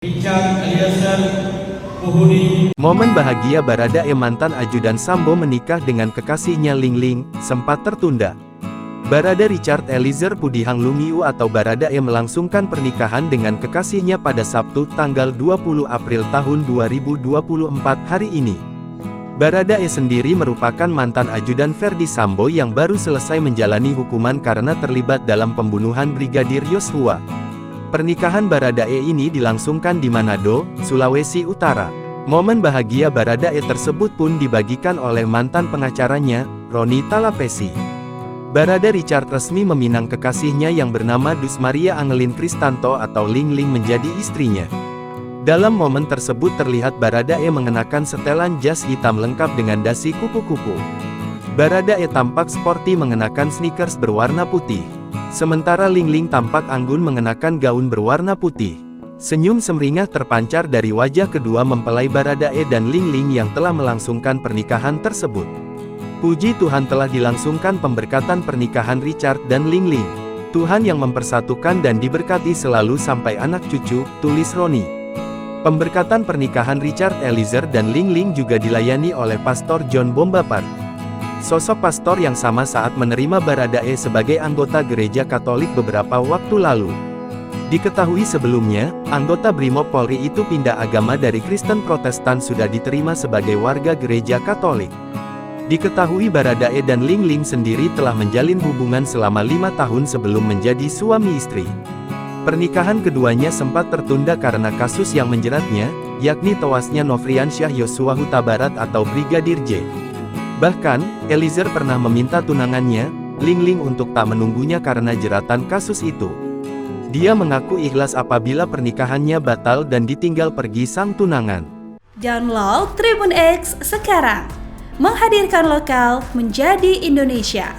Richard Eliezer Puhudi. Momen bahagia Baradae mantan ajudan Sambo menikah dengan kekasihnya Ling Ling, sempat tertunda. Barada Richard Eliezer Pudihang Lumiu atau Baradae melangsungkan pernikahan dengan kekasihnya pada Sabtu tanggal 20 April tahun 2024 hari ini. Baradae sendiri merupakan mantan ajudan Ferdi Sambo yang baru selesai menjalani hukuman karena terlibat dalam pembunuhan Brigadir Yosua. Pernikahan Baradae ini dilangsungkan di Manado, Sulawesi Utara. Momen bahagia Baradae tersebut pun dibagikan oleh mantan pengacaranya, Roni Talapesi. Barada Richard resmi meminang kekasihnya yang bernama Dus Maria Angelin Kristanto atau Ling Ling menjadi istrinya. Dalam momen tersebut terlihat Baradae mengenakan setelan jas hitam lengkap dengan dasi kupu-kupu. Baradae tampak sporty mengenakan sneakers berwarna putih. Sementara Ling Ling tampak anggun mengenakan gaun berwarna putih. Senyum semringah terpancar dari wajah kedua mempelai Baradae dan Ling Ling yang telah melangsungkan pernikahan tersebut. Puji Tuhan telah dilangsungkan pemberkatan pernikahan Richard dan Ling Ling. Tuhan yang mempersatukan dan diberkati selalu sampai anak cucu, tulis Roni. Pemberkatan pernikahan Richard Eliezer dan Ling Ling juga dilayani oleh Pastor John Bombapar. Sosok pastor yang sama saat menerima Baradae sebagai anggota gereja Katolik beberapa waktu lalu. Diketahui sebelumnya, anggota Brimob Polri itu pindah agama dari Kristen Protestan sudah diterima sebagai warga gereja Katolik. Diketahui Baradae dan Ling Ling sendiri telah menjalin hubungan selama 5 tahun sebelum menjadi suami istri. Pernikahan keduanya sempat tertunda karena kasus yang menjeratnya, yakni tewasnya Nofriansyah Yosua Huta Barat atau Brigadir J. Bahkan, Eliezer pernah meminta tunangannya, Ling Ling untuk tak menunggunya karena jeratan kasus itu. Dia mengaku ikhlas apabila pernikahannya batal dan ditinggal pergi sang tunangan. Download Tribun X sekarang, menghadirkan lokal menjadi Indonesia.